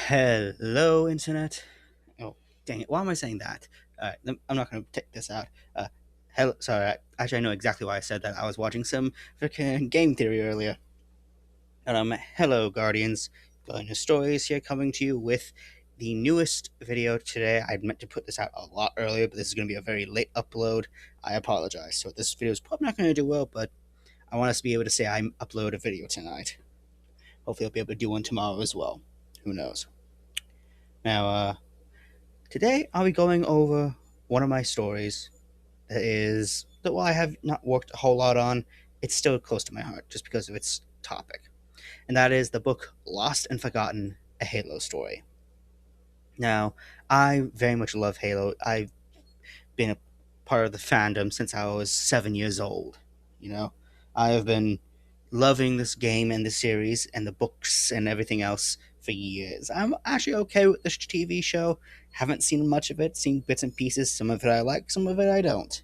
Hello, internet. Oh, dang it! Why am I saying that? I'm not going to take this out. Hello. Sorry. Actually, I know exactly why I said that. I was watching some freaking game theory earlier. Hello, Guardians. Guardian Stories here, coming to you with the newest video today. I meant to put this out a lot earlier, but this is going to be a very late upload. I apologize. So this video is probably not going to do well, but I want us to be able to say I upload a video tonight. Hopefully, I'll be able to do one tomorrow as well. Who knows? Now, today, I'll be going over one of my stories that while I have not worked a whole lot on, it's still close to my heart just because of its topic. And that is the book Lost and Forgotten, a Halo story. Now, I very much love Halo. I've been a part of the fandom since I was 7 years old. You know, I have been loving this game and the series and the books and everything else for years. I'm actually okay with this TV show. Haven't seen much of it, seen bits and pieces. Some of it I like, some of it I don't.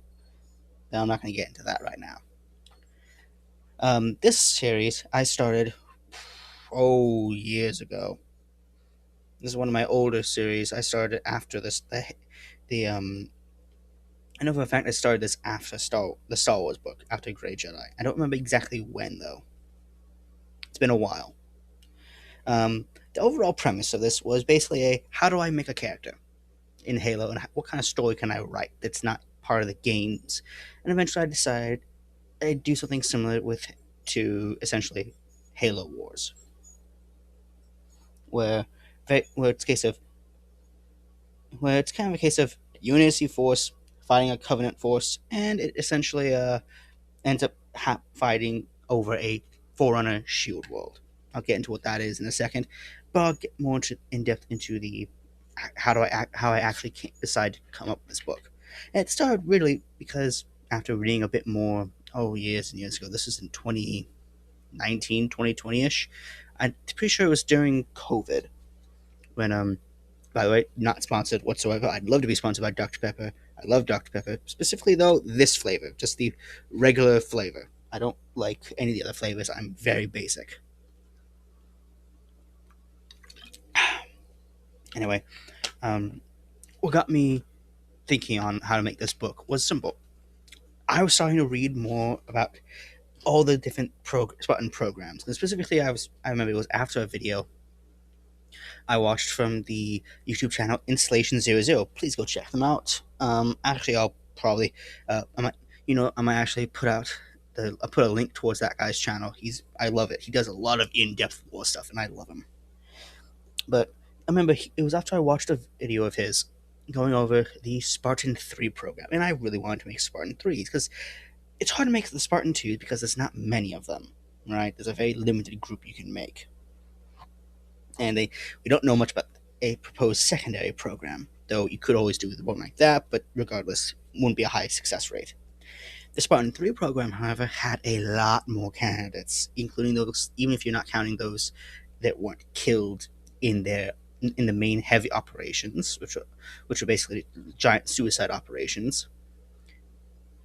But I'm not going to get into that right now. This series I started, years ago. This is one of my older series. I started after this. I know for a fact I started this after the Star Wars book, after Grey Jedi. I don't remember exactly when though. It's been a while. The overall premise of this was basically a how do I make a character in Halo and what kind of story can I write that's not part of the games. And eventually I decided I'd do something similar to essentially Halo Wars, where where it's a case of where it's kind of a case of Unity force fighting a Covenant force, and it essentially ends up fighting over a Forerunner shield world. I'll get into what that is in a second, but I'll get more in depth into the how I actually decide to come up with this book. And it started really because after reading a bit more, years and years ago, this is in 2019, 2020-ish. I'm pretty sure it was during COVID when by the way, not sponsored whatsoever. I'd love to be sponsored by Dr. Pepper. I love Dr. Pepper. Specifically, though, this flavor, just the regular flavor. I don't like any of the other flavors. I'm very basic. Anyway, what got me thinking on how to make this book was simple. I was starting to read more about all the different Spartan programs, and specifically, I remember it was after a video I watched from the YouTube channel Installation00. Please go check them out. Actually, I'll probably, I might actually I'll put a link towards that guy's channel. I love it. He does a lot of in-depth war stuff, and I love him. But I remember it was after I watched a video of his going over the Spartan 3 program, and I really wanted to make Spartan 3s because it's hard to make the Spartan 2s because there's not many of them, right? There's a very limited group you can make. And we don't know much about a proposed secondary program, though you could always do one like that, but regardless, wouldn't be a high success rate. The Spartan 3 program, however, had a lot more candidates, including those, even if you're not counting those that weren't killed in the main heavy operations, which were basically giant suicide operations.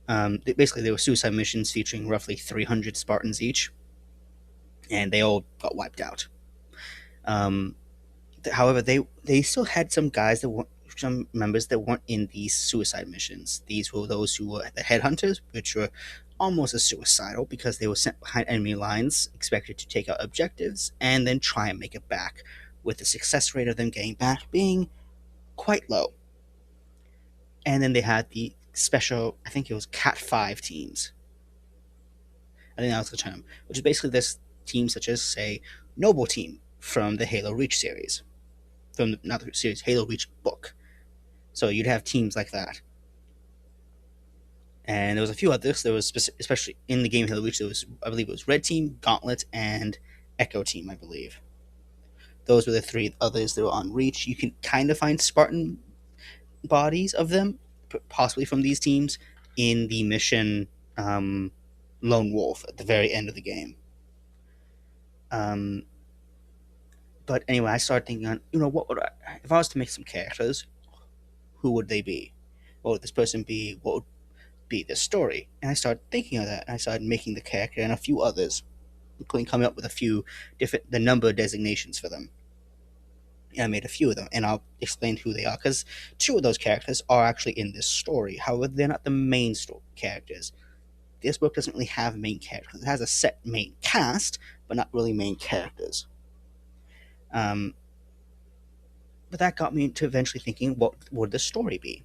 Basically, they were suicide missions featuring roughly 300 Spartans each, and they all got wiped out. However, they still had some members that weren't in these suicide missions. These were those who were the headhunters, which were almost as suicidal because they were sent behind enemy lines, expected to take out objectives, and then try and make it back, with the success rate of them getting back being quite low. And then they had the special, I think it was Cat 5 teams. I think that was the term, which is basically this team such as, say, Noble Team from the Halo Reach series. From not the series, Halo Reach book. So you'd have teams like that. And there was a few others. There was especially in the game Halo Reach, I believe it was Red Team, Gauntlet, and Echo Team, I believe. Those were the three others that were on Reach. You can kind of find Spartan bodies of them, possibly from these teams, in the mission Lone Wolf at the very end of the game. But anyway, I started thinking on, if I was to make some characters, who would they be? What would this person be? What would be the story? And I started thinking of that, and I started making the character and a few others, including coming up with the number designations for them. And I made a few of them, and I'll explain who they are because two of those characters are actually in this story. However, they're not the main story characters. This book doesn't really have main characters. It has a set main cast, but not really main characters. Um, but that got me to eventually thinking, what would the story be?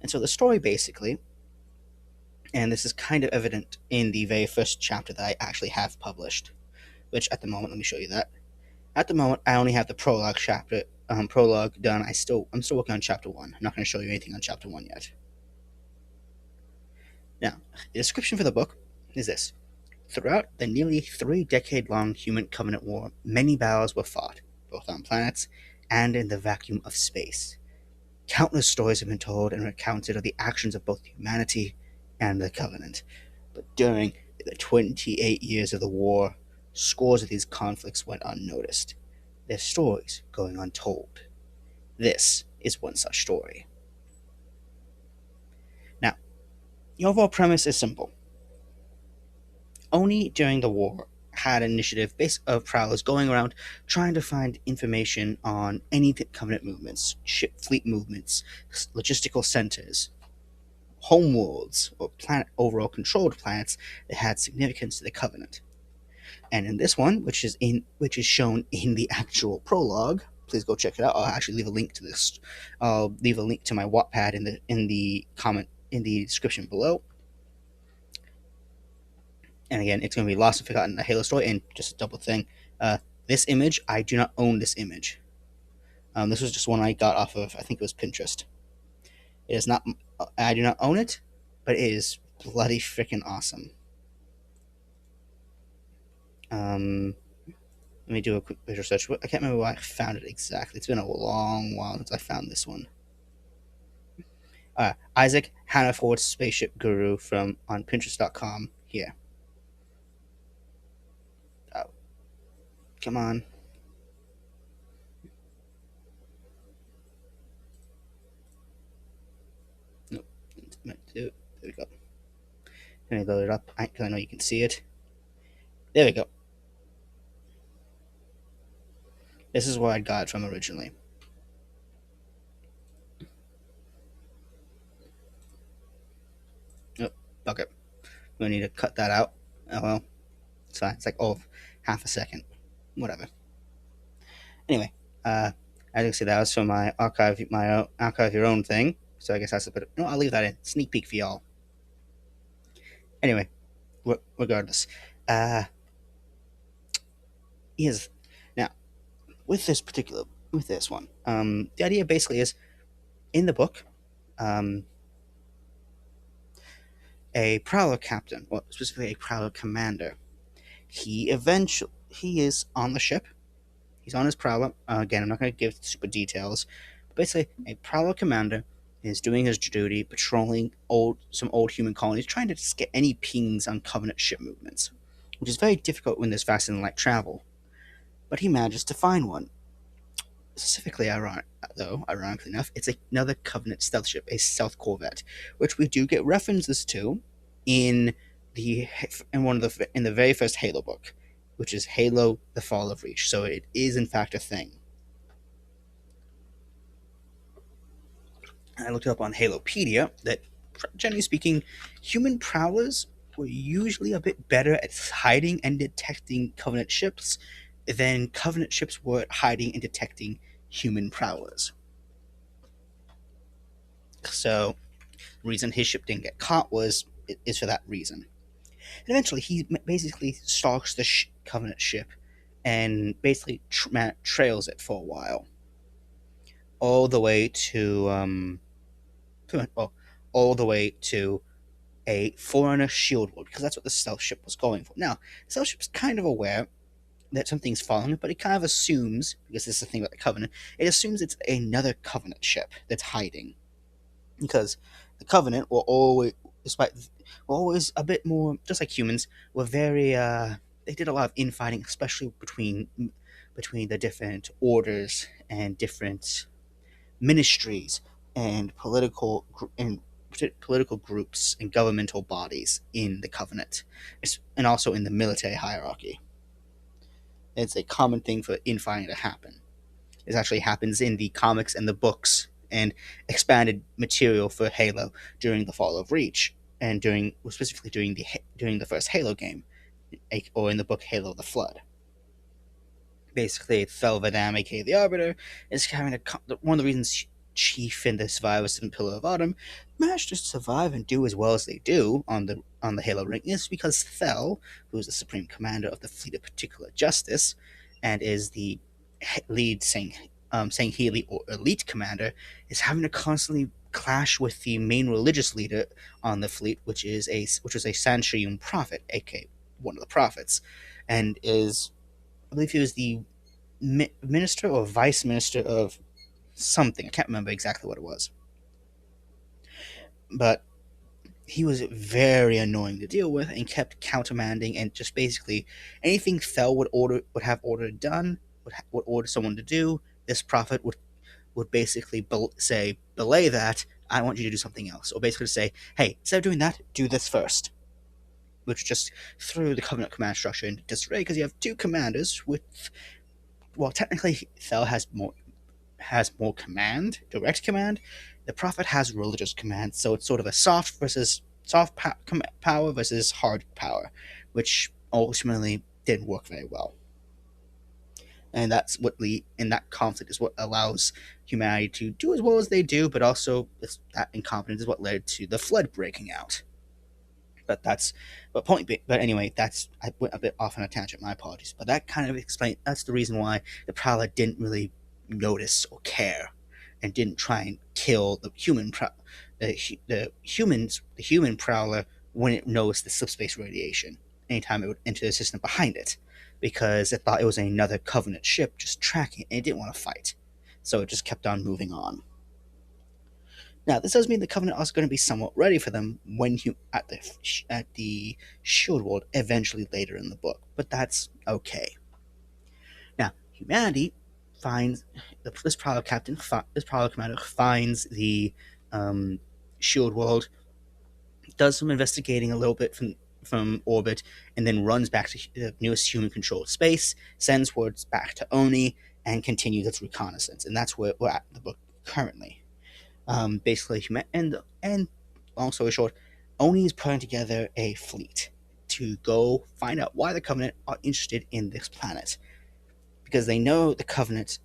And so the story basically, and this is kind of evident in the very first chapter that I actually have published, which at the moment, let me show you that. At the moment, I only have the prologue chapter, prologue done. I'm still working on chapter one. I'm not going to show you anything on chapter one yet. Now, the description for the book is this: throughout the nearly 3-decade-long Human Covenant War, many battles were fought, both on planets and in the vacuum of space. Countless stories have been told and recounted of the actions of both humanity and the Covenant. But during the 28 years of the war, scores of these conflicts went unnoticed, their stories going untold. This is one such story. Now, the overall premise is simple. Oni during the war had an initiative based of prowlers going around trying to find information on any Covenant movements, ship fleet movements, logistical centers, homeworlds, or planet overall controlled planets that had significance to the Covenant. And in this one, which is shown in the actual prologue, please go check it out. I'll actually leave a link to this. I'll leave a link to my Wattpad in the comment in the description below. And again, it's going to be Lost and Forgotten, a Halo story. And just a double thing, this image, I do not own this image. This was just one I got off of, I think it was Pinterest. It is not, I do not own it, but it is bloody freaking awesome. Let me do a quick visual search. I can't remember why I found it exactly. It's been a long while since I found this one. Isaac Hannaford Spaceship Guru from on Pinterest.com here. Oh, come on. Nope. There we go. Let me load it up because I know you can see it. There we go. This is where I got it from originally. Oh, bugger. I'm going to need to cut that out. Oh well. It's fine. It's like, half a second. Whatever. Anyway, as you can see, that was from my archive your own thing. So I guess that's a bit. No, I'll leave that in. Sneak peek for y'all. Anyway, regardless, is now with this one. The idea basically is in the book, a prowler captain, well, specifically a prowler commander. He is on the ship. He's on his prowler. Again, I'm not going to give super details. But basically, a prowler commander is doing his duty, patrolling some old human colonies, trying to just get any pings on Covenant ship movements, which is very difficult when there's faster than light travel. But he manages to find one. Specifically, ironically enough, it's another Covenant stealth ship, a stealth corvette, which we do get references to in the very first Halo book, which is Halo: The Fall of Reach. So it is in fact a thing. I looked it up on Halopedia that, generally speaking, human prowlers were usually a bit better at hiding and detecting Covenant ships than Covenant ships were at hiding and detecting human prowlers. So, the reason his ship didn't get caught is for that reason. And eventually, he basically stalks the Covenant ship and basically trails it for a while, all the way to all the way to a Forerunner shield wall, because that's what the stealth ship was going for. Now, the stealth ship's kind of aware that something's following it, but it kind of assumes, because this is the thing about the Covenant, it assumes it's another Covenant ship that's hiding. Because the Covenant were always, a bit more, just like humans, were very, they did a lot of infighting, especially between the different orders and different ministries and political groups and governmental bodies in the Covenant, and also in the military hierarchy. It's a common thing for infighting to happen. This actually happens in the comics and the books and expanded material for Halo during the Fall of Reach, and specifically during the first Halo game, or in the book Halo: The Flood. Basically, Thelvadam, aka the Arbiter, is having one of the reasons Chief and the survivors in Pillar of Autumn managed to survive and do as well as they do on the Halo ring is because Thel, who is the supreme commander of the fleet of particular justice, and is the lead saying Healy or elite commander, is having to constantly clash with the main religious leader on the fleet, which is a Sanshiyun prophet, aka one of the prophets, and is, I believe he was the minister or vice minister of something. I can't remember exactly what it was, but he was very annoying to deal with and kept countermanding, and just basically anything Thel would have ordered done, would order someone to do. This prophet would basically belay that. I want you to do something else, or basically say, hey, instead of doing that, do this first. Which just threw the Covenant command structure into disarray because you have two commanders with, well, technically Thel has more command, direct command. The Prophet has religious command, so it's sort of a power versus hard power, which ultimately didn't work very well. And that conflict is what allows humanity to do as well as they do, but also that incompetence is what led to the flood breaking out. But that's but anyway, that's I went a bit off on a tangent. My apologies, but that kind of explains that's the reason why the Prowler didn't really notice or care, and didn't try and kill the human Prowler when it noticed the subspace radiation anytime it would enter the system behind it, because it thought it was another Covenant ship just tracking it, and it didn't want to fight, so it just kept on moving on. Now, this does mean the Covenant are going to be somewhat ready for them at the Shield World eventually later in the book, but that's okay. Now, humanity finds this Prowler commander finds the Shield World, does some investigating a little bit from orbit, and then runs back to the newest human-controlled space, sends words back to Oni, and continues its reconnaissance. And that's where we're at in the book currently. Basically, and long story short, Oni is putting together a fleet to go find out why the Covenant are interested in this planet, because they know the Covenant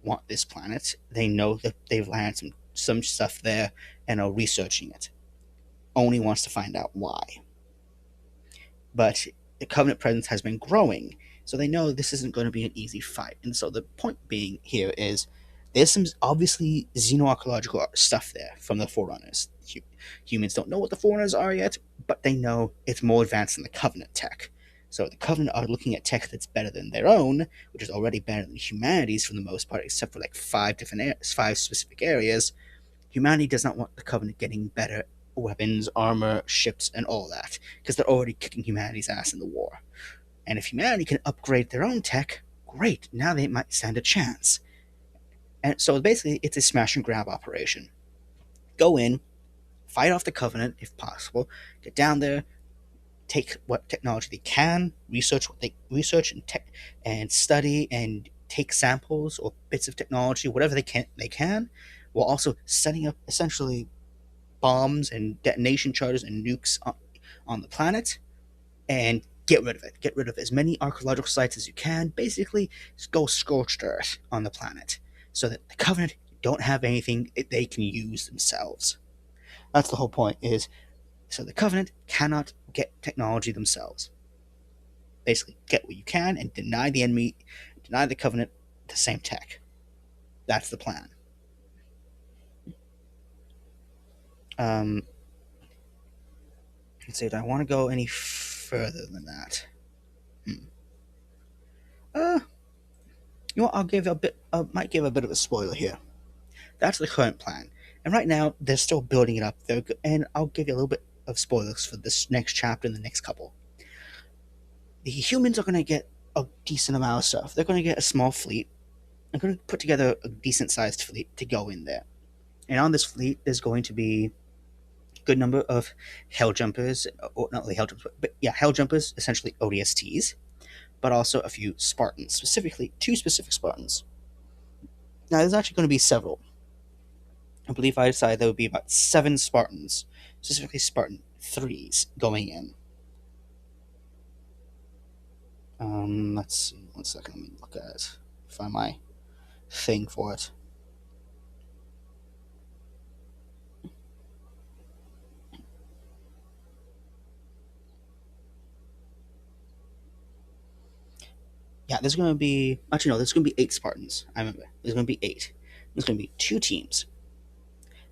want this planet. They know that they've landed some stuff there and are researching it. Oni wants to find out why, but the Covenant presence has been growing, so they know this isn't going to be an easy fight. And so the point being here is there's some obviously xenoarchaeological stuff there from the Forerunners. Humans don't know what the Forerunners are yet, but they know it's more advanced than the Covenant tech. So the Covenant are looking at tech that's better than their own, which is already better than humanity's for the most part, except for like five specific areas. Humanity does not want the Covenant getting better weapons, armor, ships, and all that, because they're already kicking humanity's ass in the war. And if humanity can upgrade their own tech, great, now they might stand a chance. And so basically, it's a smash and grab operation. Go in, fight off the Covenant if possible, get down there, take what technology they can, research and study and take samples or bits of technology, whatever they can, while also setting up essentially bombs and detonation charges and nukes on the planet, and get rid of it. Get rid of as many archaeological sites as you can. Basically, just go scorched earth on the planet, so that the Covenant don't have anything they can use themselves. That's the whole point, is so the Covenant cannot get technology themselves. Basically, get what you can and deny the Covenant the same tech. That's the plan. Let's see, do I want to go any further than that? Uh, you know what? Might give a bit of a spoiler here. That's the current plan, and right now they're still building it up. And I'll give you a little bit of spoilers for this next chapter and the next couple. The humans are going to get a decent amount of stuff. They're going to get a small fleet. They're going to put together a decent sized fleet to go in there. And on this fleet, there's going to be a good number of hell jumpers, or not really hell jumpers, but yeah, hell jumpers, essentially ODSTs, but also a few Spartans, specifically two specific Spartans. Now, there's actually going to be several. I believe I decided there would be about 7 Spartans, specifically Spartan 3s, going in. Let's see. One second. Let me look at it. Find my thing for it. Yeah, there's going to be. Actually, no, there's going to be 8 Spartans. I remember. There's going to be 8. There's going to be 2 teams.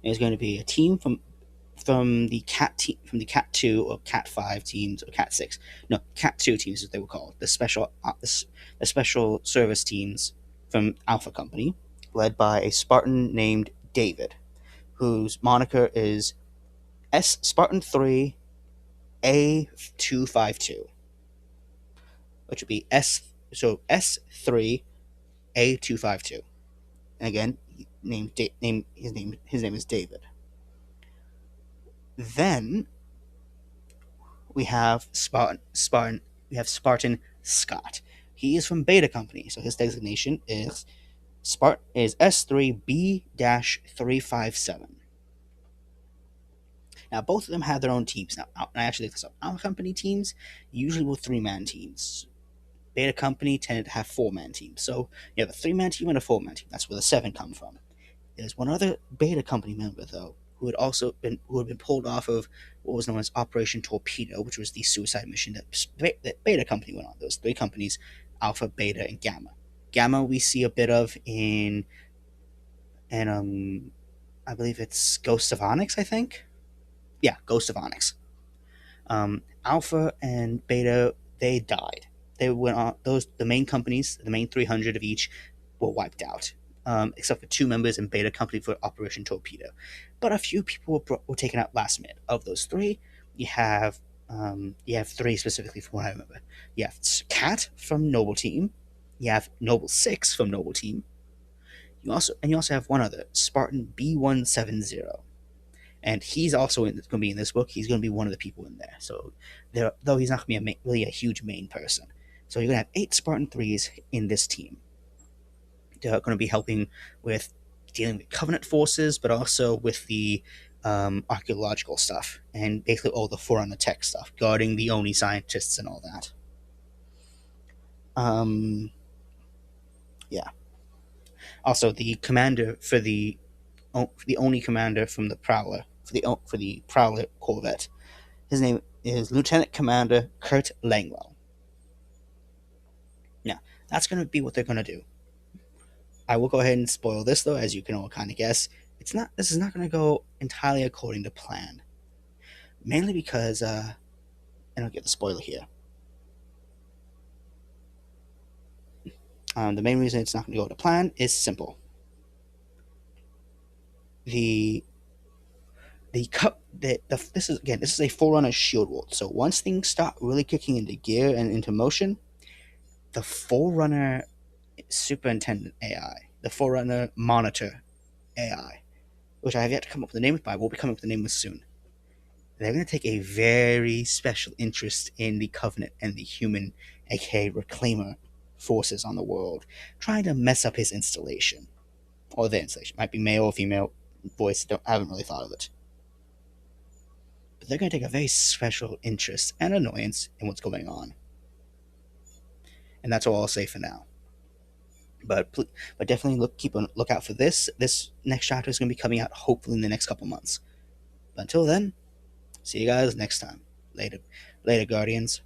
There's going to be a team from the Cat 2 or Cat 5 teams or Cat 6. No, Cat 2 teams, as they were called. The special service teams from Alpha Company, led by a Spartan named David, whose moniker is S Spartan 3 A252, which would be S3 A252. And again, his name is David. Then we have Spartan Scott. He is from Beta Company, so his designation is S3B-357. Now, both of them have their own teams. Now, I actually looked this up. Our company teams usually were 3-man teams. Beta Company tended to have 4-man teams. So you have a 3-man team and a 4-man team. That's where the 7 come from. There's one other Beta Company member, though, who had been pulled off of what was known as Operation Torpedo, which was the suicide mission that Beta Company went on. Those 3 companies, Alpha, Beta, and Gamma. Gamma we see a bit of in I believe it's Ghost of Onyx, I think. Yeah, Ghost of Onyx. Alpha and Beta, they died. They went on the main companies, the main 300 of each, were wiped out, except for 2 members in Beta Company for Operation Torpedo. But a few people were taken out last minute. Of those 3, you have 3 specifically from what I remember. You have Cat from Noble Team. You have Noble 6 from Noble Team. You also have one other, Spartan B170, and he's also going to be in this book. He's going to be one of the people in there. So, though he's not going to be really a huge main person. So you're going to have 8 Spartan 3s in this team. They're going to be helping with dealing with Covenant forces, but also with the archaeological stuff and basically all the Forerunner tech stuff, guarding the Oni scientists and all that. Yeah. Also, the commander for the Oni commander from the Prowler for the Prowler Corvette. His name is Lieutenant Commander Kurt Langwell. Now, that's going to be what they're going to do. I will go ahead and spoil this, though, as you can all kind of guess. This is not going to go entirely according to plan. Mainly because, and I'll get the spoiler here. The main reason it's not going to go to plan is simple. This is a Forerunner shield wall. So once things start really kicking into gear and into motion, the Forerunner Superintendent AI, the Forerunner Monitor AI, which I have yet to come up with a name with, but I will be coming up with a name with soon. They're going to take a very special interest in the Covenant and the human, aka Reclaimer, forces on the world, trying to mess up his installation. Or their installation. Might be male or female voice, I haven't really thought of it. But they're going to take a very special interest and annoyance in what's going on. And that's all I'll say for now. But definitely keep a lookout for this. This next chapter is going to be coming out hopefully in the next couple months. But until then, see you guys next time. Later, Guardians.